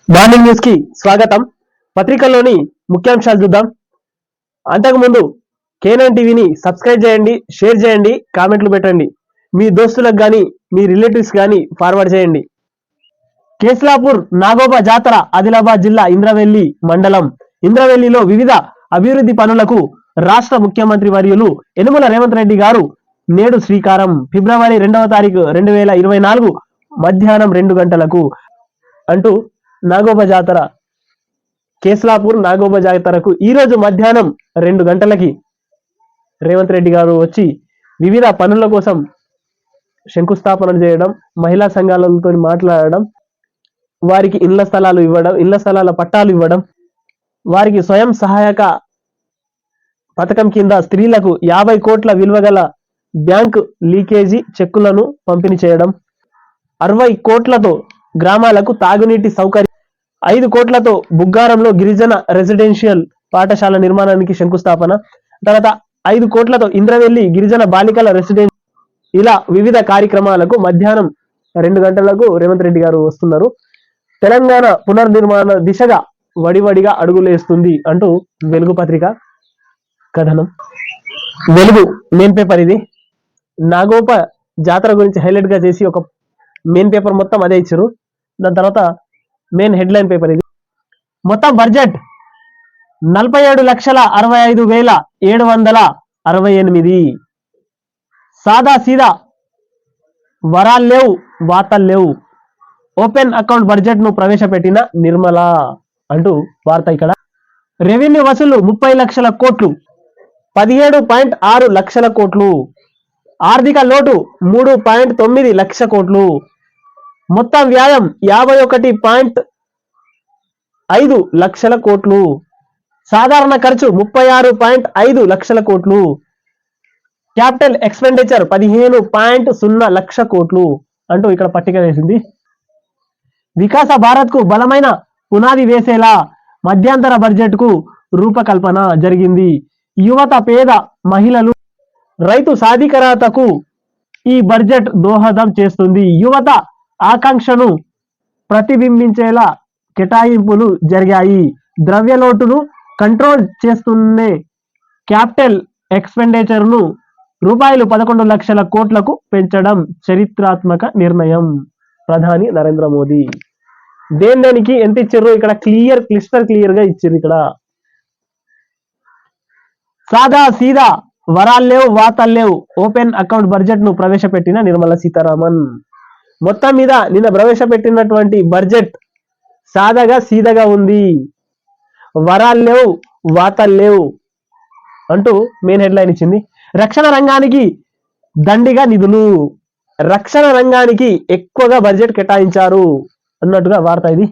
Morning news కి స్వాగతం. పత్రికల్లోని ముఖ్యాంశాలు చూద్దాం. అంతకుముందు కేనైన్ టీవీని సబ్స్క్రైబ్ చేయండి, షేర్ చేయండి, కామెంట్లు పెట్టండి. మీ దోస్తులకు కానీ మీ రిలేటివ్స్ కానీ ఫార్వర్డ్ చేయండి. కేస్లాపూర్ నాగోబా జాతర ఆదిలాబాద్ జిల్లా ఇంద్రవెల్లి మండలం. ఇంద్రవెల్లిలో వివిధ అభివృద్ధి పనులకు రాష్ట్ర ముఖ్యమంత్రి వర్యులు యనుమల రేవంత్ రెడ్డి గారు నేడు శ్రీకారం. ఫిబ్రవరి 2వ తారీఖు 2024 మధ్యాహ్నం 2 గంటలకు అంటూ నాగోబా జాతర కేస్లాపూర్ నాగోబా జాతరకు ఈ రోజు మధ్యాహ్నం 2 గంటలకి రేవంత్ రెడ్డి గారు వచ్చి వివిధ పనుల కోసం శంకుస్థాపన చేయడం, మహిళా సంఘాలతో మాట్లాడడం, వారికి ఇళ్ల స్థలాలు ఇవ్వడం, ఇళ్ల స్థలాల పట్టాలు ఇవ్వడం, వారికి స్వయం సహాయక పథకం కింద స్త్రీలకు 50 కోట్ల విలువ గల బ్యాంకు లీకేజీ చెక్కులను పంపిణీ చేయడం, 60 కోట్లతో గ్రామాలకు తాగునీటి సౌకర్యం, 5 కోట్లతో బుగ్గారంలో గిరిజన రెసిడెన్షియల్ పాఠశాల నిర్మాణానికి శంకుస్థాపన, తర్వాత 5 కోట్లతో ఇంద్రవెల్లి గిరిజన బాలికల రెసిడెన్షియల్, ఇలా వివిధ కార్యక్రమాలకు మధ్యాహ్నం 2 గంటలకు రేవంత్ రెడ్డి గారు వస్తున్నారు. తెలంగాణ పునర్నిర్మాణ దిశగా వడివడిగా అడుగులేస్తుంది అంటూ వెలుగు పత్రిక కథనం. వెలుగు మెయిన్ పేపర్ ఇది. నాగోప జాతర గురించి హైలైట్ గా చేసి ఒక మెయిన్ పేపర్ మొత్తం అదే ఇచ్చారు. దాని తర్వాత మెయిన్ హెడ్లైన్ పేపర్ ఇది. మొత్తం బడ్జెట్ 47,65,768. సాదా సీదా వరాలు లేవు, వార్తలు లేవు. ఓపెన్ అకౌంట్ బడ్జెట్ ను ప్రవేశపెట్టిన నిర్మల అంటూ వార్త ఇక్కడ. రెవెన్యూ వసూలు 30 లక్షల కోట్లు, 17.6 లక్షల కోట్లు. ఆర్థిక లోటు 3.9 లక్ష కోట్లు. మొత్తం వ్యాయం 51.5 లక్షల కోట్లు. సాధారణ ఖర్చు 36.5 లక్షల కోట్లు. క్యాపిటల్ ఎక్స్పెండిచర్ 15.0 లక్ష కోట్లు అంటూ ఇక్కడ పట్టిక వేసింది. వికాస భారత్ కు బలమైన పునాది వేసేలా మధ్యంతర బడ్జెట్ కు రూపకల్పన జరిగింది. యువత, పేద మహిళలు, రైతు సాధికారతకు ఈ బడ్జెట్ దోహదం చేస్తుంది. యువత ఆకాంక్షను ప్రతిబింబించేలా కేటాయింపులు జరిగాయి. ద్రవ్యలోటును కంట్రోల్ చేస్తూనే క్యాపిటల్ ఎక్స్పెండిచర్ ను రూపాయలు 11 లక్షల కోట్లకు పెంచడం చరిత్రాత్మక నిర్ణయం. ప్రధాని నరేంద్ర మోదీ దేనికి ఎంత ఇచ్చారు ఇక్కడ క్లిస్టర్ క్లియర్ గా ఇచ్చారు. ఇక్కడ సాదా సీదా వరాలు లేవు, వార్తలు లేవు. ఓపెన్ అకౌంట్ బడ్జెట్ ను ప్రవేశపెట్టిన నిర్మలా సీతారామన్. మొత్తం మీద నిన్న ప్రవేశపెట్టినటువంటి బడ్జెట్ సాదాగా సీదాగా ఉంది. వరాలు లేవు, వార్తలు లేవు అంటూ మెయిన్ హెడ్లైన్ ఇచ్చింది. రక్షణ రంగానికి దండిగా నిధులు, రక్షణ రంగానికి ఎక్కువగా బడ్జెట్ కేటాయించారు అన్నట్టుగా వార్త ఇది.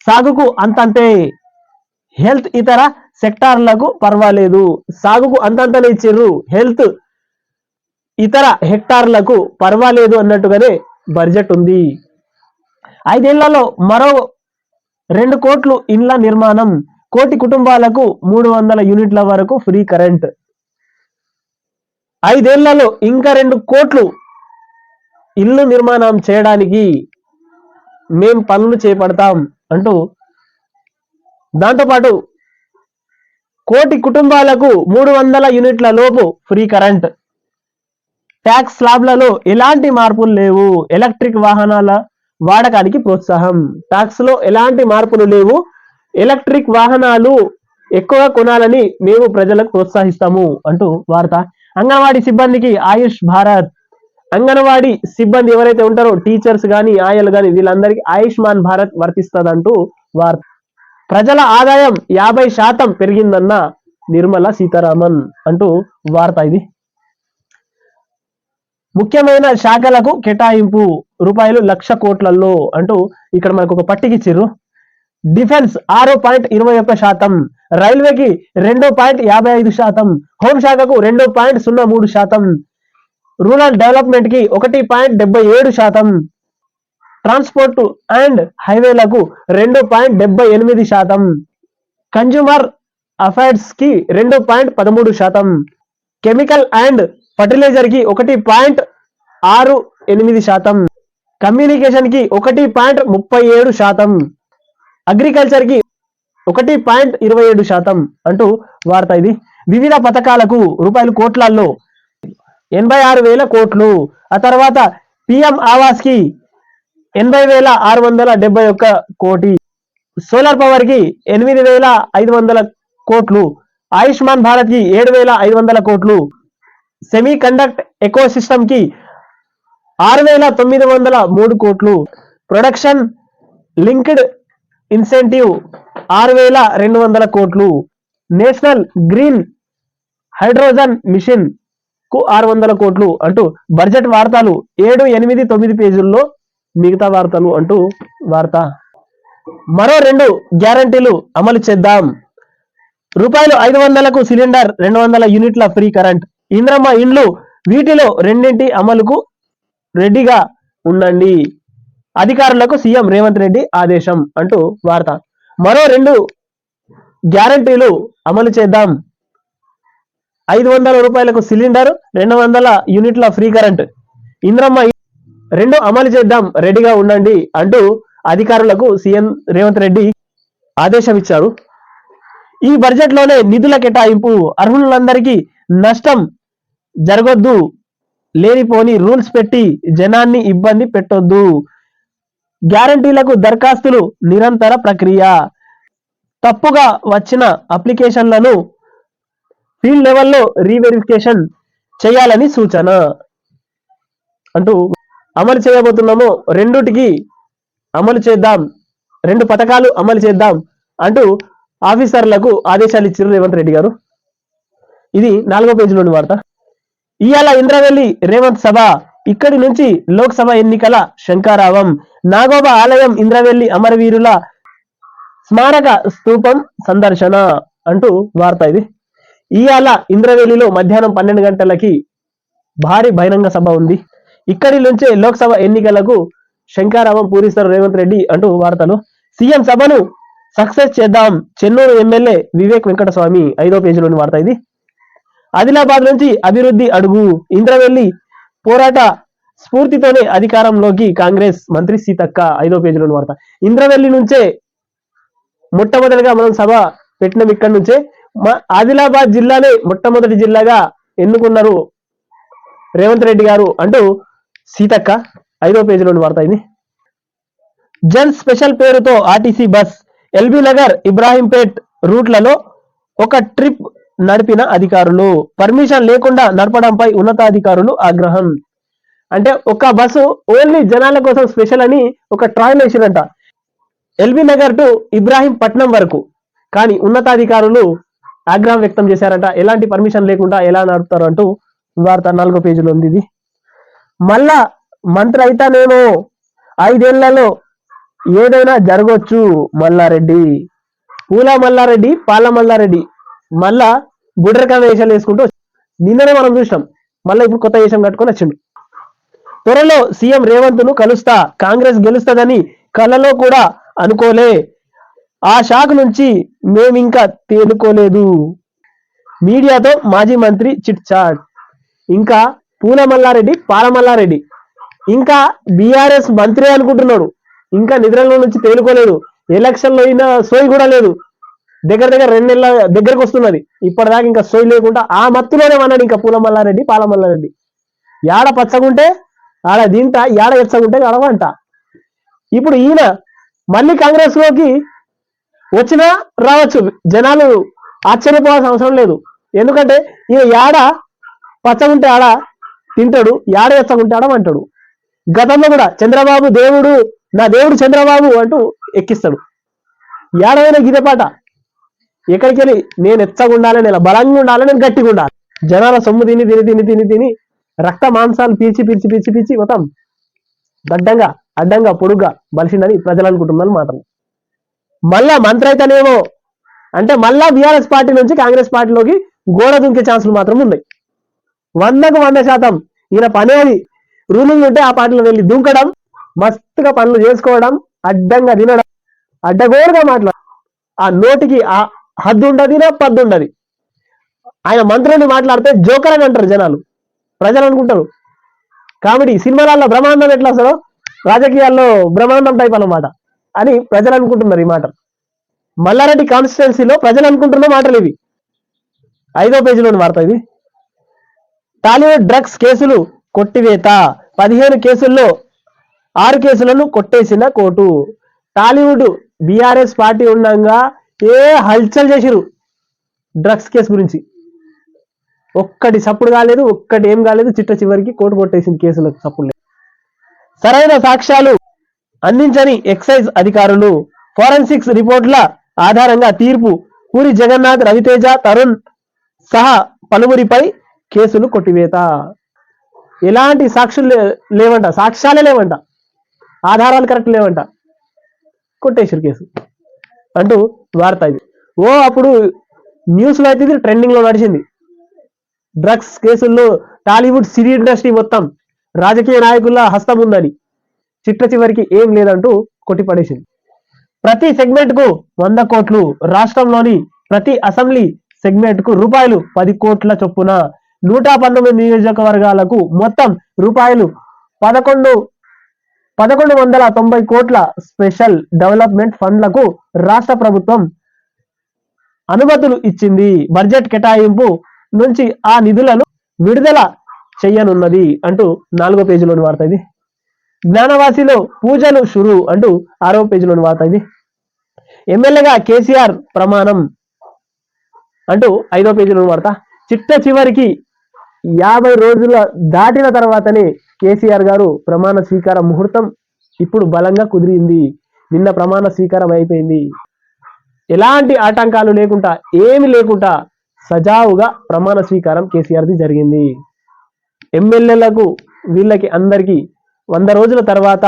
సాగుకు అంతంతే, హెల్త్ ఇతర సెక్టార్లకు పర్వాలేదు. సాగుకు అంతంతనే ఇచ్చారు, హెల్త్ ఇతర హెక్టార్లకు పర్వాలేదు అన్నట్టుగానే బడ్జెట్ ఉంది. 5 ఏళ్లలో మరో 2 కోట్లు ఇండ్ల నిర్మాణం, 1 కోటి కుటుంబాలకు 300 యూనిట్ల వరకు ఫ్రీ కరెంట్. 5 ఏళ్లలో ఇంకా 2 కోట్లు ఇల్లు నిర్మాణం చేయడానికి మేం పనులు చేపడతాం అంటూ, దాంతోపాటు 1 కోటి కుటుంబాలకు 300 యూనిట్ల లోపు ఫ్రీ కరెంట్. ట్యాక్స్ స్లాబ్లలో ఎలాంటి మార్పులు లేవు. ఎలక్ట్రిక్ వాహనాల వాడకానికి ప్రోత్సాహం. ట్యాక్స్ లో ఎలాంటి మార్పులు లేవు. ఎలక్ట్రిక్ వాహనాలు ఎక్కువగా కొనాలని మేము ప్రజలకు ప్రోత్సహిస్తాము అంటూ వార్త. అంగన్వాడీ సిబ్బందికి ఆయుష్ భారత్. అంగన్వాడీ సిబ్బంది ఎవరైతే ఉంటారో టీచర్స్ కానీ ఆయాలు కానీ వీళ్ళందరికీ ఆయుష్మాన్ భారత్ వర్తిస్తుందంటూ వార్త. ప్రజల ఆదాయం 50% పెరిగిందన్న నిర్మలా సీతారామన్ అంటూ వార్త ఇది. ముఖ్యమైన శాఖలకు కేటాయింపు రూపాయలు 1,00,000 కోట్లలో అంటూ ఇక్కడ మనకు ఒక పట్టికిచ్చిర్రు. డిఫెన్స్ 6.21%, రైల్వేకి 2.55%, హోంశాఖకు 2.03%, రూరల్ డెవలప్మెంట్ కి 1.77%, ట్రాన్స్పోర్ట్ అండ్ హైవేలకు 2.78%, కన్జ్యూమర్ అఫైర్స్ కి 2.13%, కెమికల్ అండ్ ఫర్టిలైజర్ కి 1.68%, కమ్యూనికేషన్ కి 1.37%, అగ్రికల్చర్ కి 1.27% అంటూ వార్త ఇది. వివిధ పథకాలకు రూపాయలు కోట్లలో 86,000 కోట్లు. ఆ తర్వాత పిఎం ఆవాస్ కి 80,671 కోటి. సోలార్ పవర్ కి 8,500 కోట్లు. ఆయుష్మాన్ భారత్ కి 7,500 కోట్లు. సెమీ కండక్ట్ ఎకో సిస్టమ్ కి 6,903 కోట్లు. ప్రొడక్షన్ లింక్డ్ ఇన్సెంటివ్ 6,200 కోట్లు. నేషనల్ గ్రీన్ హైడ్రోజన్ మిషన్ కు 600 కోట్లు అంటూ బడ్జెట్ వార్తలు 7, 8, 9 పేజీల్లో మిగతా వార్తలు అంటూ వార్త. మరో 2 గ్యారంటీలు అమలు చేద్దాం. రూపాయలు 500కు సిలిండర్, 200 యూనిట్ల ఫ్రీ కరెంట్. ఇంద్రమ్మ ఇండ్లు వీటిలో రెండింటి అమలుకు రెడీగా ఉండండి. అధికారులకు సీఎం రేవంత్ రెడ్డి ఆదేశం అంటూ వార్త. మరో 2 గ్యారంటీలు అమలు చేద్దాం. 500 రూపాయలకు సిలిండర్, 200 యూనిట్ల ఫ్రీ కరెంట్. ఇంద్రమ్మ 2 అమలు చేద్దాం, రెడీగా ఉండండి అంటూ అధికారులకు సీఎం రేవంత్ రెడ్డి ఆదేశం ఇచ్చారు. ఈ బడ్జెట్ లోనే నిధుల కేటాయింపు. అర్హులందరికీ నష్టం జరగొద్దు, లేనిపోని రూల్స్ పెట్టి జనాన్ని ఇబ్బంది పెట్టొద్దు. గ్యారంటీలకు దరఖాస్తులు నిరంతర ప్రక్రియ. తప్పుగా వచ్చిన అప్లికేషన్లను ఫీల్డ్ లెవెల్లో రీవెరిఫికేషన్ చేయాలని సూచన అంటూ అమలు చేయబోతున్నాము. రెండుటికి అమలు చేద్దాం, 2 పథకాలు అమలు చేద్దాం అంటూ ఆఫీసర్లకు ఆదేశాలు ఇచ్చారు రేవంత్ రెడ్డి గారు. ఇది 4వ పేజీలోని వార్త. ఇవాళ ఇంద్రవెల్లి రేవంత్ సభ. ఇక్కడి నుంచి లోక్సభ ఎన్నికల శంకారావం. నాగోబా ఆలయం, ఇంద్రవెల్లి అమరవీరుల స్మారక స్తూపం సందర్శన అంటూ వార్త ఇది. ఇవాళ ఇంద్రవెల్లిలో మధ్యాహ్నం 12 గంటలకి భారీ బహిరంగ సభ ఉంది. ఇక్కడి నుంచే లోక్సభ ఎన్నికలకు శంకారావం పూరిస్తారు రేవంత్ రెడ్డి అంటూ వార్తలు. సీఎం సభను సక్సెస్ చేద్దాం, చెన్నూరు ఎమ్మెల్యే వివేక్ వెంకటస్వామి. 5వ పేజీలోని వార్త ఇది. ఆదిలాబాద్ నుంచి అభివృద్ధి అడుగు. ఇంద్రవెల్లి పోరాట స్ఫూర్తితోనే అధికారంలోకి కాంగ్రెస్, మంత్రి సీతక్క. 5వ పేజీలోని వార్త. ఇంద్రవెల్లి నుంచే మొట్టమొదటిగా మనం సభ పెట్టినాం. ఇక్కడి నుంచే ఆదిలాబాద్ జిల్లానే మొట్టమొదటి జిల్లాగా ఎన్నుకున్నారు రేవంత్ రెడ్డి గారు అంటూ సీతక్క. 5వ పేజీలోని వార్త ఇది. జన్ స్పెషల్ పేరుతో ఆర్టీసీ బస్ ఎల్బీ నగర్, ఇబ్రాహీంపేట్ రూట్లలో ఒక ట్రిప్ నడిపిన అధికారులు. పర్మిషన్ లేకుండా నడపడంపై ఉన్నతాధికారులు ఆగ్రహం. అంటే ఒక బస్సు ఓన్లీ జనాల కోసం స్పెషల్ అని ఒక ట్రైన్ వేసిరంట ఎల్బీ నగర్ టు ఇబ్రాహీంపట్నం వరకు. కానీ ఉన్నతాధికారులు ఆగ్రహం వ్యక్తం చేశారంట. ఎలాంటి పర్మిషన్ లేకుండా ఎలా నడుపుతారు అంటూ వార్త 4వ పేజీలో ఉంది ఇది. మళ్ళా మంత్రి అయితేనేమో 5 ఏళ్లలో ఏదైనా జరగవచ్చు. మల్లారెడ్డి, పూల మల్లారెడ్డి, పాల మల్లారెడ్డి మళ్ళా బుడ్రకాయ వేషాలు వేసుకుంటూ నిన్ననే మనం చూసినాం. మళ్ళీ ఇప్పుడు కొత్త వేషం కట్టుకొని వచ్చిండు. త్వరలో సీఎం రేవంత్ ను కలుస్తా, కాంగ్రెస్ గెలుస్తుందని కలలో కూడా అనుకోలే. ఆ షాక్ నుంచి మేమింకా తేలుకోలేదు. మీడియాతో మాజీ మంత్రి చిట్ చాట్. ఇంకా పూల మల్లారెడ్డి, పాల మల్లారెడ్డి ఇంకా బీఆర్ఎస్ మంత్రి అనుకుంటున్నాడు. ఇంకా నిద్రలో నుంచి తేలుకోలేదు. ఎలక్షన్లో అయినా సోయి కూడా లేదు. దగ్గర 2 నెలల దగ్గరకు వస్తున్నది. ఇప్పటిదాకా ఇంకా సోయి లేకుండా ఆ మత్తులోనే అన్నాడు. ఇంకా పూల మల్లారెడ్డి, పాల మల్లారెడ్డి యాడ పచ్చగుంటే ఆడ తింటా, యాడ ఎచ్చగుంటే ఆడవంట. ఇప్పుడు ఈయన మళ్ళీ కాంగ్రెస్ లోకి వచ్చినా రావచ్చు. జనాలు ఆశ్చర్యపోవాల్సిన అవసరం లేదు. ఎందుకంటే ఈయన యాడ పచ్చగుంటే ఆడ తింటాడు, యాడ ఎచ్చగుంటే ఆడ అంటాడు. గతంలో కూడా చంద్రబాబు దేవుడు, నా దేవుడు చంద్రబాబు అంటూ ఎక్కిస్తాడు. ఏడవైనా గిదే పాట. ఎక్కడికి వెళ్ళి నేను ఎచ్చగా ఉండాలి, నేను బలంగా ఉండాలి, నేను గట్టిగా ఉండాలి. జనాల సొమ్ము తిని తిని తిని తిని తిని రక్త మాంసాలు పీల్చి పీల్చి పీల్చి పీల్చి మొత్తం గడ్డంగా అడ్డంగా పొడుగ్గా బలిసిందని ప్రజలు అనుకుంటున్నారు మాటలు. మళ్ళా మంత్రి అయితేనేమో అంటే మళ్ళా బీఆర్ఎస్ పార్టీ నుంచి కాంగ్రెస్ పార్టీలోకి గోడ దుంకే ఛాన్సులు మాత్రం ఉన్నాయి. 100కు 100% ఈయన పనేది రూలింగ్ ఉంటే ఆ పార్టీలో వెళ్ళి దుంకడం, మస్తుగా పనులు చేసుకోవడం, అడ్డంగా తినడం, అడ్డగోరుగా మాట్లాడడం. ఆ నోటికి ఆ హద్దు ఉండదు, పద్దు ఉండదు. ఆయన మంత్రులు మాట్లాడితే జోకర్ అని అంటారు జనాలు, ప్రజలు అనుకుంటారు. కామెడీ సినిమాలలో బ్రహ్మాండం ఎట్లా వస్తారో రాజకీయాల్లో బ్రహ్మాండం టైప్ అన్నమాట అని ప్రజలు అనుకుంటున్నారు ఈ మాట. మల్లారెడ్డి కాన్స్టిట్యున్సీలో ప్రజలు అనుకుంటున్న మాటలు ఇవి. 5వ పేజీలోని వార్త ఇది. టాలీవుడ్ డ్రగ్స్ కేసులు కొట్టివేత. 15 కేసుల్లో 6 కేసులను కొట్టేసిన కోర్టు. టాలీవుడ్ బీఆర్ఎస్ పార్టీ ఉండగా హల్చల్ చేసిరు డ్రగ్స్ కేసు గురించి. ఒక్కటి సప్పుడు కాలేదు, ఒక్కటి ఏం కాలేదు. చివరికి కోర్టు కొట్టేసింది కేసులకు సప్పుడు లేదు. సరైన సాక్ష్యాలు అందించని ఎక్సైజ్ అధికారులు. ఫోరెన్సిక్స్ రిపోర్టుల ఆధారంగా తీర్పు. పూరి జగన్నాథ్, రవితేజ, తరుణ్ సహా పలువురిపై కేసులు కొట్టివేత. ఎలాంటి సాక్షులు లేవంట, సాక్ష్యాలే లేవంట, ఆధారాలు కరెక్ట్ లేవంట, కొట్టేసారు కేసు అంటూ వార్త ఇది. అప్పుడు న్యూస్లో అయితే ఇది ట్రెండింగ్ లో నడిచింది. డ్రగ్స్ కేసుల్లో టాలీవుడ్ సినీ ఇండస్ట్రీ మొత్తం రాజకీయ నాయకుల హస్తం ఉందని, చివరికి ఏం లేదంటూ కొట్టిపడేసింది. ప్రతి సెగ్మెంట్ కు 100 కోట్లు. రాష్ట్రంలోని ప్రతి అసెంబ్లీ సెగ్మెంట్ కు రూపాయలు 10 కోట్ల చొప్పున 119 నియోజకవర్గాలకు మొత్తం రూపాయలు 1190 కోట్ల స్పెషల్ డెవలప్మెంట్ ఫండ్లకు రాష్ట్ర ప్రభుత్వం అనుమతులు ఇచ్చింది. బడ్జెట్ కేటాయింపు నుంచి ఆ నిధులను విడుదల చేయనున్నది అంటూ 4వ పేజీలోని వార్త ఇది. జ్ఞానవాసిలో పూజలు షురు అంటూ 6వ పేజీలోని వార్త ఇది. ఎమ్మెల్యేగా కేసీఆర్ ప్రమాణం అంటూ 5వ పేజీలోని వార్త. చివరికి 50 రోజుల దాటిన తర్వాతనే కేసీఆర్ గారు ప్రమాణ స్వీకార ముహూర్తం ఇప్పుడు బలంగా కుదిరింది. నిన్న ప్రమాణ స్వీకారం అయిపోయింది. ఎలాంటి ఆటంకాలు లేకుండా, ఏమి లేకుండా సజావుగా ప్రమాణ స్వీకారం కేసీఆర్ది జరిగింది. ఎమ్మెల్యేలకు వీళ్ళకి అందరికీ 100 రోజుల తర్వాత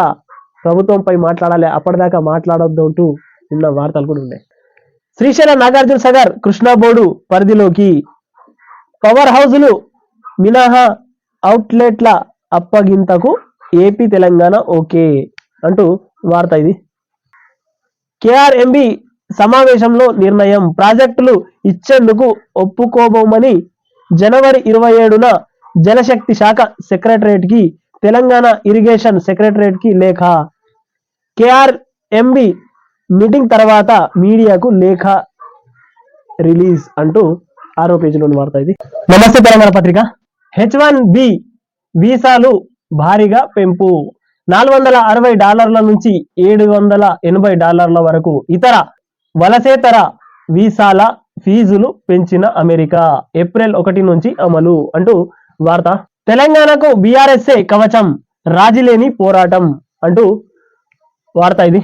ప్రభుత్వంపై మాట్లాడాలి, అప్పటిదాకా మాట్లాడొద్దు అంటూ నిన్న వార్తలు కూడా ఉన్నాయి. శ్రీశైలం నాగార్జున సాగర్ కృష్ణాబోర్డు పరిధిలోకి పవర్ హౌజులు మినహా అవుట్లెట్ల అప్పగింతకు ఏపీ తెలంగాణ ఓకే అంటూ వార్త ఇది. కేఆర్ఎంబి సమావేశంలో నిర్ణయం. ప్రాజెక్టులు ఇచ్చేందుకు ఒప్పుకోబోమని జనవరి 27న జలశక్తి శాఖ సెక్రటరేట్ కి, తెలంగాణ ఇరిగేషన్ సెక్రటరేట్ కి లేఖ. కేఆర్ఎంబి మీటింగ్ తర్వాత మీడియాకు లేఖ రిలీజ్ అంటూ 6వ పేజీలోని వార్త ఇది. నమస్తే తెలంగాణ పత్రిక. H1B వీసాలు భారీగా పెంపు. $460 నుంచి $780 వరకు ఇతర వలసేతర వీసాల ఫీజులు పెంచిన అమెరికా. ఏప్రిల్ 1 నుంచి అమలు అంటూ వార్త. తెలంగాణకు బీఆర్ఎస్ఏ కవచం, రాజీలేని పోరాటం అంటూ వార్త ఇది.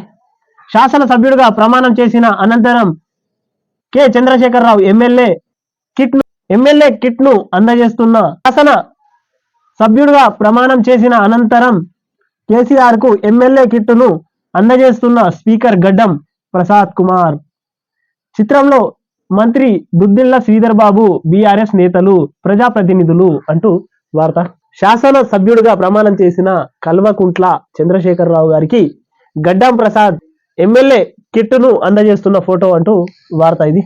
శాసనసభ్యుడిగా ప్రమాణం చేసిన అనంతరం కె చంద్రశేఖరరావు ఎమ్మెల్యే కిట్ ను అందజేస్తున్న. శాసన సభ్యుడిగా ప్రమాణం చేసిన అనంతరం కేసీఆర్ కు ఎమ్మెల్యే కిట్ ను అందజేస్తున్న స్పీకర్ గడ్డం ప్రసాద్ కుమార్. చిత్రంలో మంత్రి దుద్దిళ్ల శ్రీధర్ బాబు, బీఆర్ఎస్ నేతలు, ప్రజాప్రతినిధులు అంటూ వార్త. శాసన సభ్యుడిగా ప్రమాణం చేసిన కల్వకుంట్ల చంద్రశేఖరరావు గారికి గడ్డం ప్రసాద్ ఎమ్మెల్యే కిట్ ను అందజేస్తున్న ఫోటో అంటూ వార్త ఇది.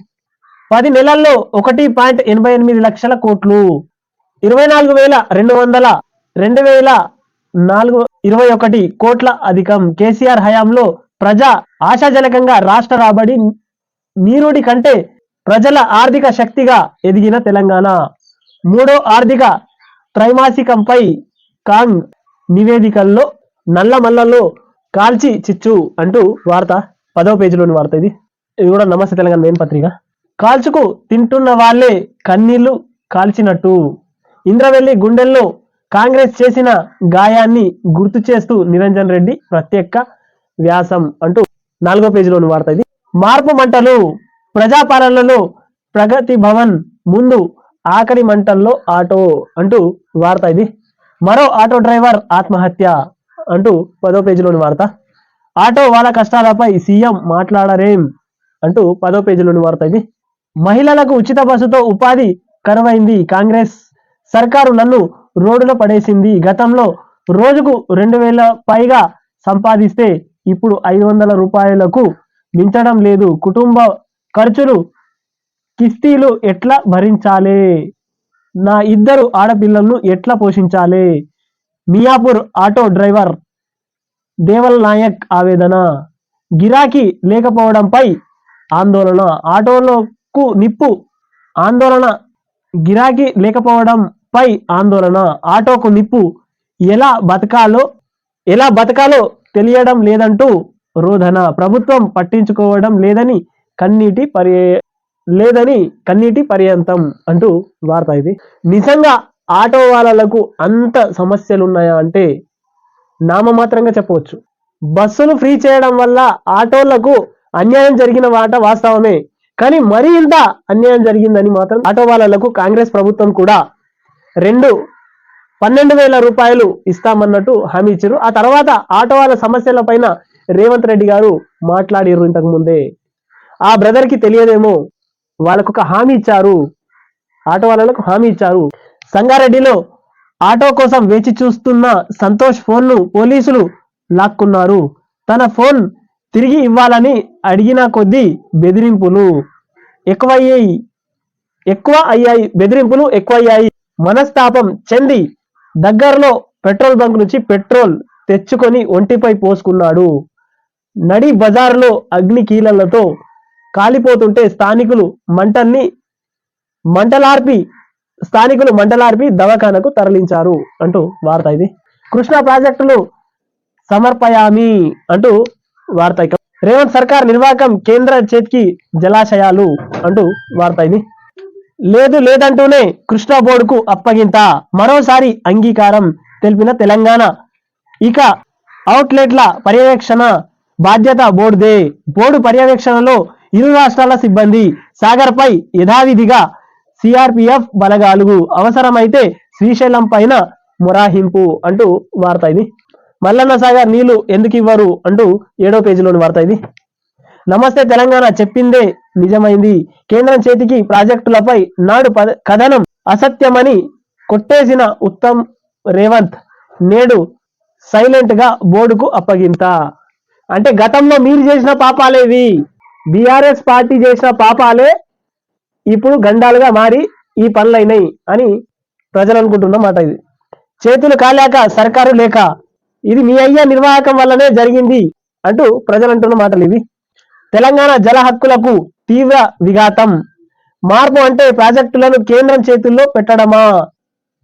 10 నెలల్లో 1.88 లక్షల కోట్లు. 24,200 2021 కోట్ల అధికం. కేసీఆర్ హయాంలో ప్రజా ఆశాజనకంగా రాష్ట్ర రాబడి నీరుడి కంటే ప్రజల ఆర్థిక శక్తిగా ఎదిగిన తెలంగాణ. 3వ ఆర్థిక త్రైమాసికంపై కాంగ్ నివేదికల్లో నల్లమల్లలో కాల్చి చిచ్చు అంటూ వార్త 10వ పేజీలోని వార్త ఇది. ఇది కూడా నమస్తే తెలంగాణ మెయిన్ పత్రిక. కాల్చుకు తింటున్న వాళ్ళే కన్నీళ్లు కాల్చినట్టు. ఇంద్రవెల్లి గుండెల్లో కాంగ్రెస్ చేసిన గాయాన్ని గుర్తు చేస్తూ నిరంజన్ రెడ్డి ప్రత్యేక వ్యాసం అంటూ 4వ పేజీలోని వార్త ఇది. మార్పు మంటలు. ప్రజాపాలనలో ప్రగతి భవన్ ముందు ఆఖరి మంటల్లో ఆటో అంటూ వార్త ఇది. మరో ఆటో డ్రైవర్ ఆత్మహత్య అంటూ 10వ పేజీలోని వార్త. ఆటో వాళ్ళ కష్టాలపై సీఎం మాట్లాడరేం అంటూ 10వ పేజీలోని వార్త ఇది. మహిళలకు ఉచిత బస్సుతో ఉపాధి కరువైంది. కాంగ్రెస్ సర్కారు నన్ను రోడ్డున పడేసింది. గతంలో రోజుకు 2,000 పైగా సంపాదిస్తే ఇప్పుడు 500 రూపాయలకు మించడం లేదు. కుటుంబ ఖర్చులు కిస్తీలు ఎట్లా భరించాలి? నా 2 ఆడపిల్లలను ఎట్లా పోషించాలి? మియాపూర్ ఆటో డ్రైవర్ దేవల్ నాయక్ ఆవేదన. గిరాకీ లేకపోవడంపై ఆందోళన, ఆటోలకు నిప్పు ఆందోళన, గిరాకీ లేకపోవడంపై ఆందోళన, ఆటోకు నిప్పు, ఎలా బతకాలో తెలియడం లేదంటూ రోదన, ప్రభుత్వం పట్టించుకోవడం లేదని కన్నీటి పర్యంతం అంటూ వార్త ఇది. నిజంగా ఆటో వాళ్ళకు అంత సమస్యలు ఉన్నాయా అంటే నామమాత్రంగా చెప్పవచ్చు. బస్సులు ఫ్రీ చేయడం వల్ల ఆటోలకు అన్యాయం జరిగిన మాట వాస్తవమే, కానీ మరీ ఇంత అన్యాయం జరిగిందని మాత్రం ఆటో వాళ్ళకు కాంగ్రెస్ ప్రభుత్వం కూడా 12,000 రూపాయలు ఇస్తామన్నట్టు హామీ ఇచ్చారు. ఆ తర్వాత ఆటో వాళ్ళ సమస్యల పైన రేవంత్ రెడ్డి గారు మాట్లాడారు. ఇంతకు ముందే ఆ బ్రదర్ కి తెలియదేమో, వాళ్ళకు ఒక హామీ ఇచ్చారు, ఆటో వాళ్ళకు హామీ ఇచ్చారు. సంగారెడ్డిలో ఆటో కోసం వేచి చూస్తున్న సంతోష్ ఫోన్ను పోలీసులు లాక్కున్నారు. తన ఫోన్ తిరిగి ఇవ్వాలని అడిగిన కొద్దీ బెదిరింపులు ఎక్కువయ్యాయి. మనస్తాపం చెంది దగ్గరలో పెట్రోల్ బంక్ నుంచి పెట్రోల్ తెచ్చుకొని ఒంటిపై పోసుకున్నాడు. నడి బజార్లో అగ్ని కీలలతో కాలిపోతుంటే స్థానికులు మంటలార్పి దవాఖానకు తరలించారు అంటూ వార్త ఇది. కృష్ణా ప్రాజెక్టులు సమర్పయామి అంటూ వార్త. రేవంత్ సర్కార్ నిర్వాహకం, కేంద్ర చేతికి జలాశయాలు అంటూ వార్త ఇది. లేదంటూనే కృష్ణా బోర్డుకు అప్పగింత, మరోసారి అంగీకారం తెలిపిన తెలంగాణ. ఇక అవుట్లెట్ల పర్యవేక్షణ బాధ్యత బోర్డుదే. బోర్డు పర్యవేక్షణలో ఇరు రాష్ట్రాల సిబ్బంది. సాగర్ పై యథావిధిగా సిఆర్పిఎఫ్ బలగాలు, అవసరమైతే శ్రీశైలం పైన మొరాహింపు అంటూ వార్త ఇది. మల్లన్న సాగర్ నీళ్లు ఎందుకు ఇవ్వరు అంటూ 7వ పేజీలోని వార్త ఇది. నమస్తే తెలంగాణ చెప్పిందే నిజమైంది. కేంద్రం చేతికి ప్రాజెక్టులపై నాడు కథనం అసత్యమని కొట్టేసిన ఉత్తమ్ రేవంత్ నేడు సైలెంట్ గా బోర్డుకు అప్పగింత. అంటే గతంలో మీరు చేసిన పాపాలేవి, బీఆర్ఎస్ పార్టీ చేసిన పాపాలే ఇప్పుడు గండాలుగా మారి ఈ పనులైనాయి అని ప్రజలు అనుకుంటున్న మాట ఇది. చేతులు కాలేక సర్కారు లేక, ఇది మీ అయ్యా నిర్వాహకం వల్లనే జరిగింది అంటూ ప్రజలు అంటున్న మాటలు ఇవి. తెలంగాణ జల హక్కులకు తీవ్ర విఘాతం, మార్పు అంటే ప్రాజెక్టులను కేంద్రం చేతుల్లో పెట్టడమా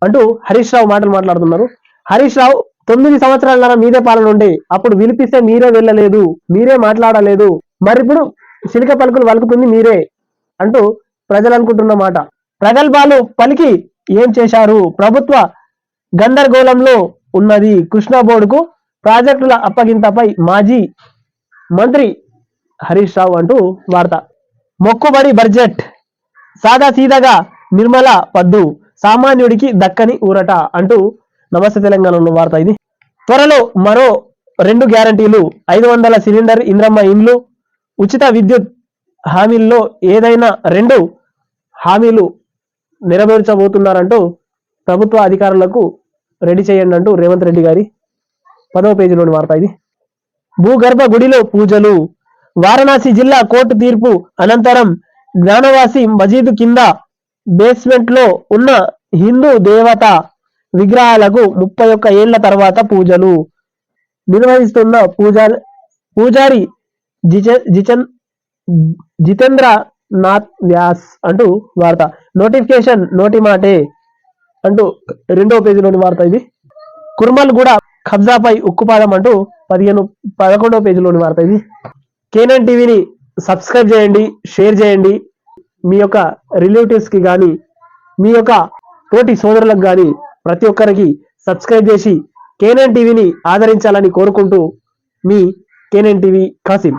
అంటూ హరీష్ రావు మాట్లాడుతున్నారు. హరీష్ రావు 9 సంవత్సరాల మీదే పాలన ఉండే, అప్పుడు విలిపిస్తే మీరే వెళ్ళలేదు, మీరే మాట్లాడలేదు, మరిప్పుడు సిలిక పలుకులు వలుకుతుంది మీరే అంటూ ప్రజలు అనుకుంటున్న మాట. ప్రగల్భాలు పలికి ఏం చేశారు, ప్రభుత్వ గందరగోళంలో ఉన్నది కృష్ణా బోర్డుకు ప్రాజెక్టుల అప్పగింతపై మాజీ మంత్రి హరీష్ రావు అంటూ వార్త. మొక్కుబడి బడ్జెట్, సాదా సీదాగా నిర్మల పద్దు, సామాన్యుడికి దక్కని ఊరట అంటూ నమస్తే తెలంగాణలో వార్త ఇది. త్వరలో మరో 2 గ్యారంటీలు, 500 సిలిండర్, ఇంద్రమ్మ ఇండ్లు, ఉచిత విద్యుత్ హామీల్లో ఏదైనా 2 హామీలు నెరవేర్చబోతున్నారంటూ ప్రభుత్వ అధికారులకు రెడీ చేయండి అంటూ రేవంత్ రెడ్డి గారి 10వ పేజీలోని వార్త ఇది. భూగర్భ గుడిలో పూజలు, వారణాసి జిల్లా కోర్టు తీర్పు అనంతరం జ్ఞానవాసి మజీదు కింద బేస్మెంట్ లో ఉన్న హిందూ దేవత విగ్రహాలకు 31 ఏళ్ల తర్వాత పూజలు నిర్వహిస్తున్న పూజారి జితేంద్ర నాథ్ వ్యాస్ అంటూ వార్త. నోటిఫికేషన్ నోటి మాటే అంటూ 2వ పేజీలోని వార్త ఇది. కుర్మల్ కూడా కబ్జాపై ఉక్కుపాదం అంటూ 11వ పేజీలోని వార్త ఇది. కేనన్ టీవీని సబ్స్క్రైబ్ చేయండి, షేర్ చేయండి. మీ యొక్క రిలేటివ్స్ కి కానీ, మీ యొక్క తోటి సోదరులకు కానీ ప్రతి ఒక్కరికి సబ్స్క్రైబ్ చేసి కేనన్ టీవీని ఆదరించాలని కోరుకుంటూ మీ కేనన్ టీవీ కాసిం.